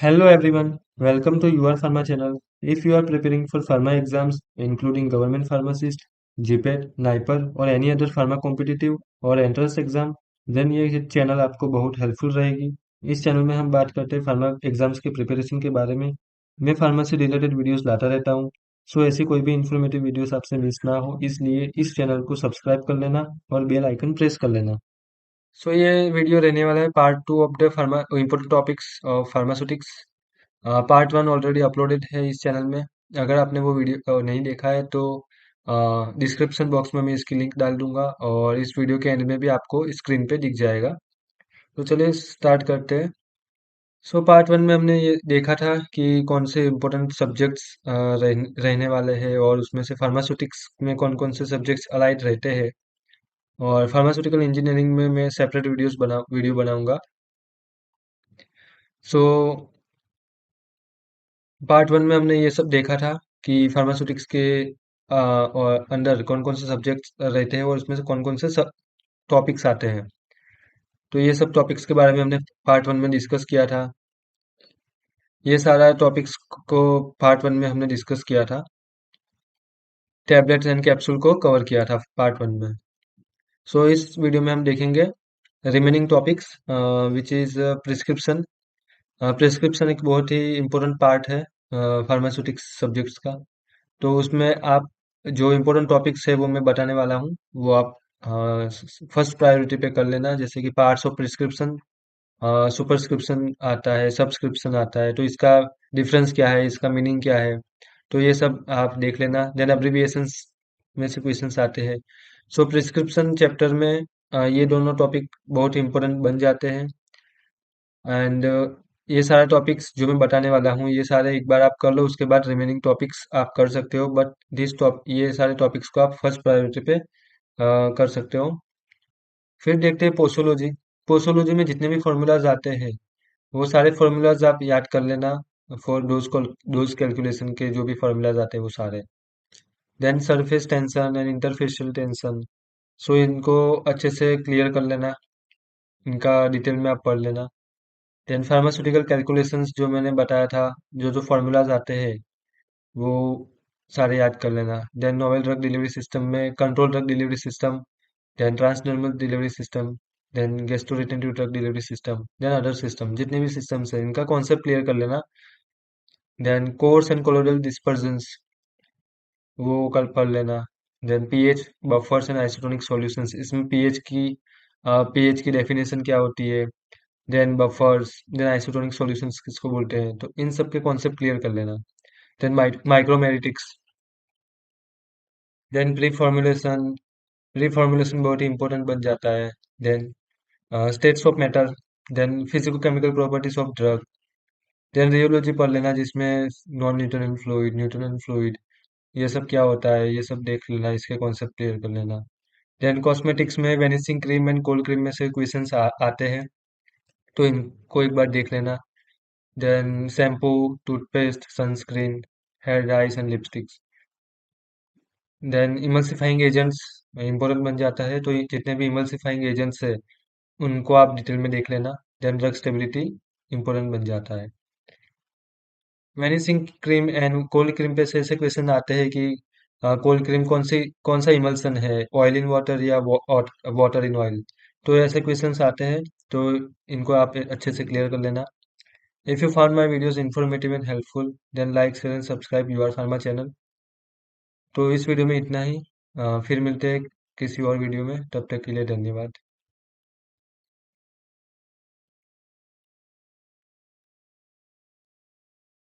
Hello everyone, welcome to your Pharma channel. If you are preparing for pharma exams including government pharmacist, GPET, NIPER or any other pharma competitive और entrance exam, then ये channel आपको बहुत helpful रहेगी। इस channel में हम बात करते हैं फार्मा एग्जाम्स के प्रिपरेशन के बारे में। मैं फार्मा से रिलेटेड वीडियोस लाता रहता हूँ। सो ऐसी कोई भी इंफॉर्मेटिव वीडियोस आपसे मिस ना हो, इसलिए इस चैनल को सब्सक्राइब कर लेना और बेल आइकन प्रेस कर लेना। सो ये वीडियो रहने वाला है part 2 of the pharma important topics of pharmaceutics. Part 1 already uploaded है इस चैनल में। अगर आपने वो वीडियो नहीं देखा है तो डिस्क्रिप्शन बॉक्स में मैं इसकी लिंक डाल दूंगा और इस वीडियो के एंड में भी आपको स्क्रीन पे दिख जाएगा। तो चलिए स्टार्ट करते हैं। सो पार्ट 1 में हमने ये देखा था कि कौन से इम्पोर्टेंट सब्जेक्ट्स रहने वाले हैं और उसमें से फार्मास्यूटिक्स में कौन कौन से सब्जेक्ट्स अलाइड रहते हैं। और फार्मास्यूटिकल इंजीनियरिंग में मैं सेपरेट वीडियो बनाऊंगा। सो पार्ट 1 में हमने ये सब देखा था कि फार्मास्यूटिक्स के और अंदर कौन कौन से सब्जेक्ट्स रहते हैं और उसमें से कौन कौन से सब टॉपिक्स आते हैं। तो ये सब टॉपिक्स के बारे में हमने पार्ट 1 में डिस्कस किया था। ये सारा टॉपिक्स को पार्ट 1 में हमने डिस्कस किया था। टैबलेट्स एंड कैप्सूल को कवर किया था पार्ट 1 में। सो इस वीडियो में हम देखेंगे remaining topics which is prescription. Prescription एक बहुत ही इम्पोर्टेंट पार्ट है फार्मास्यूटिक्स सब्जेक्ट्स का। तो उसमें आप जो इम्पोर्टेंट टॉपिक्स है वो मैं बताने वाला हूँ, वो आप फर्स्ट प्रायोरिटी पे कर लेना। जैसे कि पार्ट्स ऑफ प्रिस्क्रिप्शन, सुपरस्क्रिप्शन आता है, सब्सक्रिप्शन आता है, तो इसका डिफरेंस क्या है, इसका मीनिंग क्या है, तो ये सब आप देख लेना। देन अब्रिविएशंस में से क्वेश्चंस आते हैं। सो प्रिस्क्रिप्शन चैप्टर में ये दोनों टॉपिक बहुत इंपॉर्टेंट बन जाते हैं। एंड ये सारे टॉपिक्स जो मैं बताने वाला हूँ ये सारे एक बार आप कर लो, उसके बाद रिमेनिंग टॉपिक्स आप कर सकते हो। बट ये सारे टॉपिक्स को आप फर्स्ट प्रायोरिटी पे कर सकते हो। फिर देखते हैं पोसोलॉजी। पोसोलॉजी में जितने भी फॉर्मूलाज आते हैं वो सारे फॉर्मूलाज आप याद कर लेना। फॉर डोज कैलकुलेशन के जो भी फॉर्मूलाज आते हैं वो सारे। Then surface tension and interfacial tension, so इनको अच्छे से क्लियर कर लेना, इनका डिटेल में आप पढ़ लेना। देन फार्मास्यूटिकल कैलकुलेशंस जो मैंने बताया था, जो जो फॉर्मूलाज आते हैं वो सारे याद कर लेना। Then novel drug delivery system में control drug delivery system, then transdermal delivery system, then gastroretentive drug delivery system, then other system, जितने भी सिस्टम्स हैं इनका कॉन्सेप्ट क्लियर कर लेना। Then coarse and colloidal dispersions, वो कल पढ़ लेना। Then pH, buffers and isotonic solutions, इसमें पीएच की डेफिनेशन क्या होती है, then buffers, then isotonic solutions किसको बोलते हैं, तो इन सब के कॉन्सेप्ट क्लियर कर लेना। Then micromeritics, then pre formulation बहुत ही इंपॉर्टेंट बन जाता है। Then states of matter, then physico chemical properties of drug, then rheology पढ़ लेना जिसमें non Newtonian fluid, Newtonian fluid, ये सब क्या होता है ये सब देख लेना, इसके कॉन्सेप्ट क्लियर कर लेना। देन कॉस्मेटिक्स में vanishing cream and cold cream में से क्वेश्चंस आते हैं, तो इनको एक बार देख लेना। Then shampoo, toothpaste, sunscreen, hair dyes and lipsticks, then emulsifying agents important बन जाता है, तो ये जितने भी इमल्सिफाइंग एजेंट्स है उनको आप डिटेल में देख लेना। देन ड्रग स्टेबिलिटी इंपॉर्टेंट बन जाता है। Vanishing cream and cold cream पे से ऐसे क्वेश्चन आते हैं कि कोल्ड क्रीम कौन सा इमल्सन है, ऑयल इन वाटर या वाटर इन ऑयल, तो ऐसे क्वेश्चंस आते हैं, तो इनको आप अच्छे से क्लियर कर लेना। If you found my videos informative and helpful then like share and subscribe your pharma channel. तो इस वीडियो में इतना ही। फिर मिलते हैं किसी और वीडियो में, तब तक के लिए धन्यवाद।